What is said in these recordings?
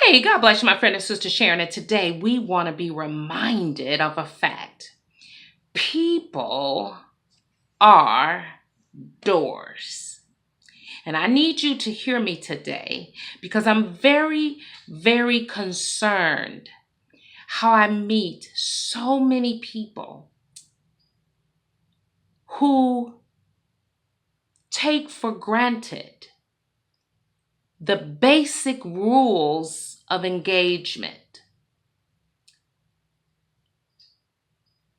Hey, God bless you, my friend and sister Sharon. And today we want to be reminded of a fact. People are doors. And I need you to hear me today because I'm very, very concerned how I meet so many people who take for granted the basic rules of engagement.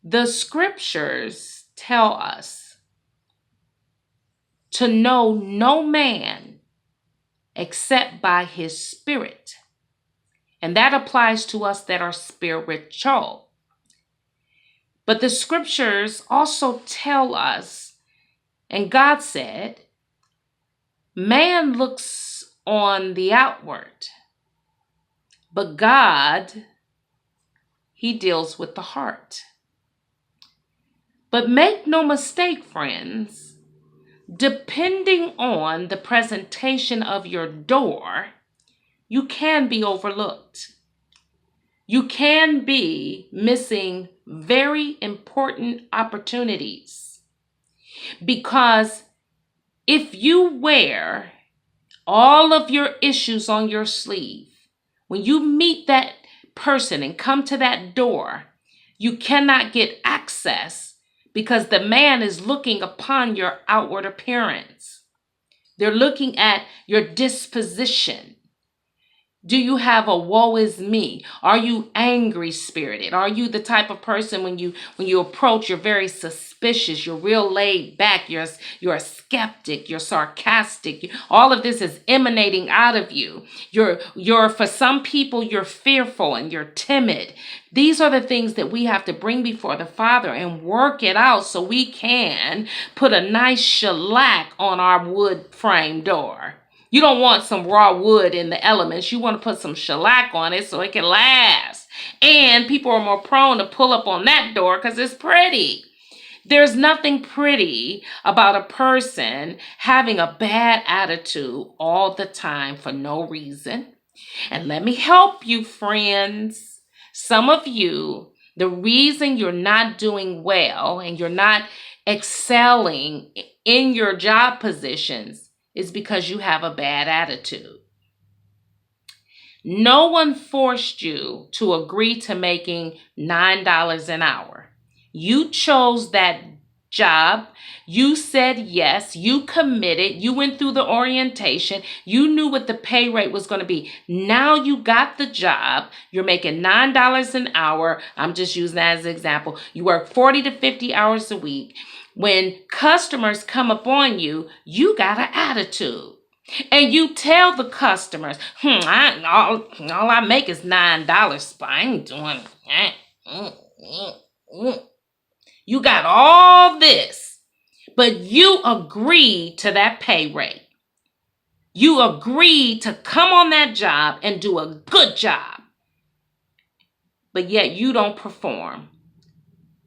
The scriptures tell us to know no man except by his spirit. And that applies to us that are spiritual. But the scriptures also tell us, and God said, man looks on the outward, but God, he deals with the heart. But make no mistake, friends, depending on the presentation of your door, you can be overlooked. You can be missing very important opportunities because if you wear all of your issues on your sleeve, when you meet that person and come to that door, you cannot get access because the man is looking upon your outward appearance. They're looking at your disposition. Do you have a woe is me? Are you angry spirited? Are you the type of person when you approach, you're very suspicious, you're real laid back, you're a skeptic, you're sarcastic. All of this is emanating out of you. You're for some people, you're fearful and you're timid. These are the things that we have to bring before the Father and work it out so we can put a nice shellac on our wood frame door. You don't want some raw wood in the elements. You want to put some shellac on it so it can last. And people are more prone to pull up on that door because it's pretty. There's nothing pretty about a person having a bad attitude all the time for no reason. And let me help you, friends. Some of you, the reason you're not doing well and you're not excelling in your job positions is because you have a bad attitude. No one forced you to agree to making $9 an hour. You chose that job. You said yes. You committed. You went through the orientation. You knew what the pay rate was going to be. Now you got the job. You're making $9 an hour. I'm just using that as an example. You work 40 to 50 hours a week. When customers come upon you, you got an attitude. And you tell the customers, all I make is $9, but I ain't doing it. You got all this, but you agreed to that pay rate. You agreed to come on that job and do a good job, but yet you don't perform.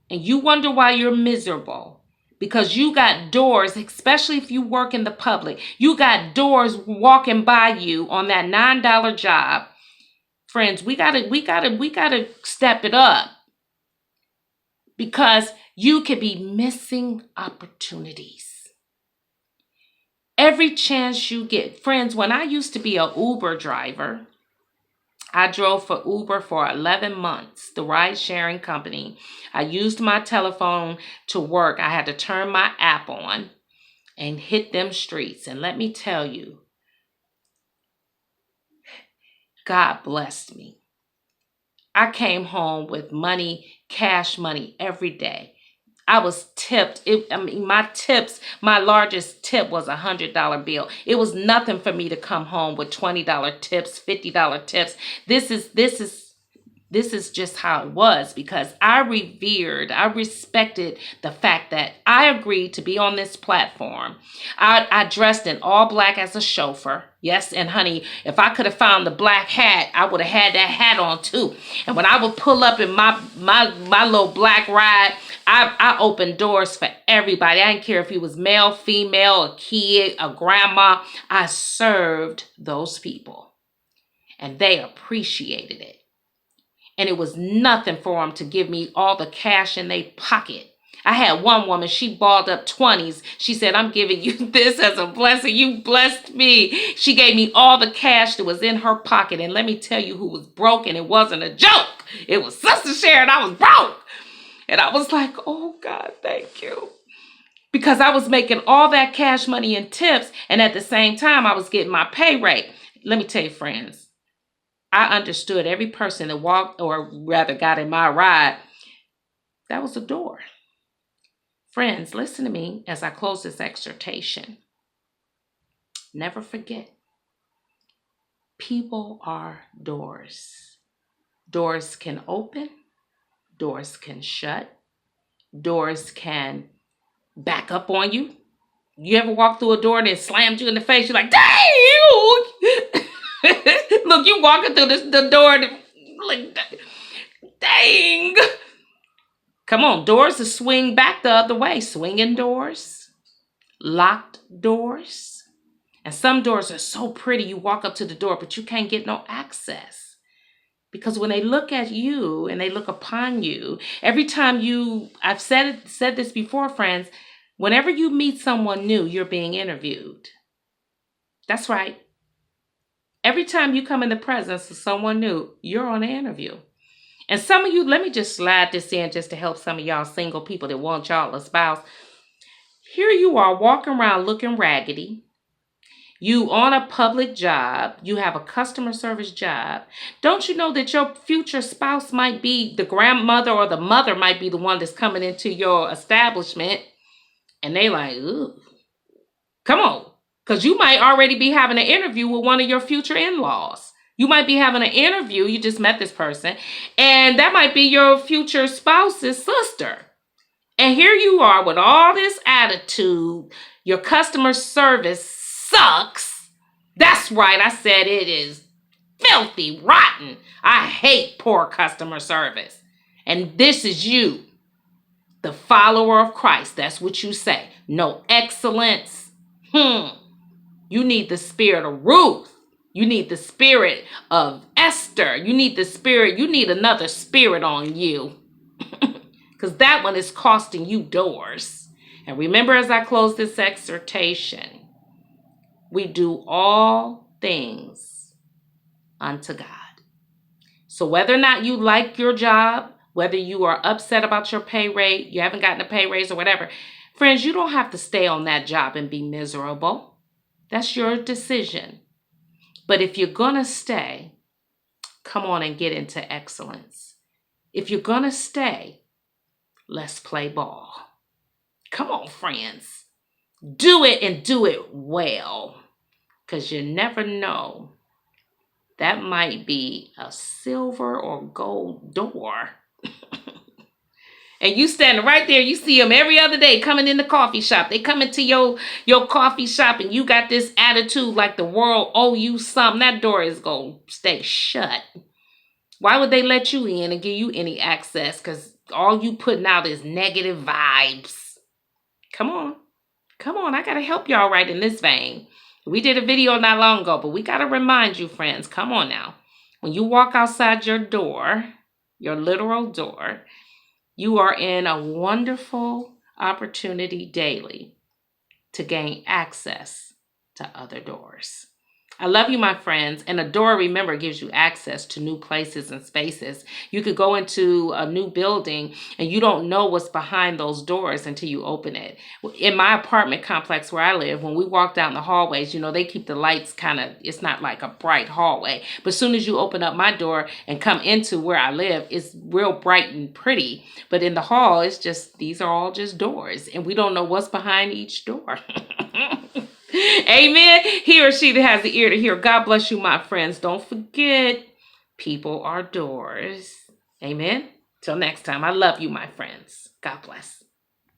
And you wonder why you're miserable. Because you got doors, especially if you work in the public, you got doors walking by you on that $9 job. Friends, we gotta step it up because you could be missing opportunities. Every chance you get. Friends, when I used to be an Uber driver, I drove for Uber for 11 months, the ride sharing company. I used my telephone to work. I had to turn my app on and hit them streets. And let me tell you, God blessed me. I came home with money, cash money every day. I was tipped. My largest tip was $100 bill. It was nothing for me to come home with $20 tips, $50 tips. This is just how it was because I respected the fact that I agreed to be on this platform. I dressed in all black as a chauffeur. Yes, and honey, if I could have found the black hat, I would have had that hat on too. And when I would pull up in my little black ride, I opened doors for everybody. I didn't care if he was male, female, a kid, a grandma. I served those people. and they appreciated it. And it was nothing for them to give me all the cash in their pocket. I had one woman, she balled up 20s. She said, I'm giving you this as a blessing. You blessed me. She gave me all the cash that was in her pocket. And let me tell you who was broke, and it wasn't a joke. It was Sister Sharon. I was broke. And I was like, oh God, thank you. Because I was making all that cash money in tips, and at the same time, I was getting my pay rate. Let me tell you, friends, I understood every person that walked, or rather got in my ride. That was a door. Friends, listen to me as I close this exhortation. Never forget, people are doors. Doors can open, doors can shut, doors can back up on you. You ever walk through a door and it slammed you in the face? You're like, dang! Look, you walking through the door and like, dang! Come on, doors to swing back the other way. Swinging doors, locked doors. And some doors are so pretty, you walk up to the door, but you can't get no access. Because when they look at you and they look upon you, every time I've said this before, friends, whenever you meet someone new, you're being interviewed. That's right. Every time you come in the presence of someone new, you're on an interview. And some of you, let me just slide this in just to help some of y'all single people that want y'all a spouse. Here you are walking around looking raggedy. You on a public job. You have a customer service job. Don't you know that your future spouse might be the grandmother, or the mother might be the one that's coming into your establishment? And they like, ooh, come on. Because you might already be having an interview with one of your future in-laws. You might be having an interview. You just met this person. And that might be your future spouse's sister. And here you are with all this attitude. Your customer service sucks. That's right. I said it is filthy, rotten. I hate poor customer service. And this is you, the follower of Christ. That's what you say. No excellence. You need the spirit of Ruth. You need the spirit of Esther. You need another spirit on you. Because that one is costing you doors. And remember, as I close this exhortation, we do all things unto God. So whether or not you like your job, whether you are upset about your pay rate, you haven't gotten a pay raise or whatever, friends, you don't have to stay on that job and be miserable. That's your decision. But if you're going to stay, come on and get into excellence. If you're going to stay, let's play ball. Come on, friends. Do it, and do it well. Because you never know. That might be a silver or gold door. And you standing right there, you see them every other day coming in the coffee shop. They come into your coffee shop and you got this attitude like the world owe you something. That door is going to stay shut. Why would they let you in and give you any access? Because all you putting out is negative vibes. Come on. Come on. I got to help y'all right in this vein. We did a video not long ago, but we got to remind you, friends. Come on now. When you walk outside your door, your literal door, you are in a wonderful opportunity daily to gain access to other doors. I love you, my friends. And a door, remember, gives you access to new places and spaces. You could go into a new building and you don't know what's behind those doors until you open it. In my apartment complex where I live, when we walk down the hallways, they keep the lights it's not like a bright hallway. But as soon as you open up my door and come into where I live, it's real bright and pretty. But in the hall, these are all just doors. And we don't know what's behind each door. Amen. He or she that has the ear to hear. God bless you, my friends. Don't forget, people are doors. Amen. Till next time. I love you, my friends. God bless.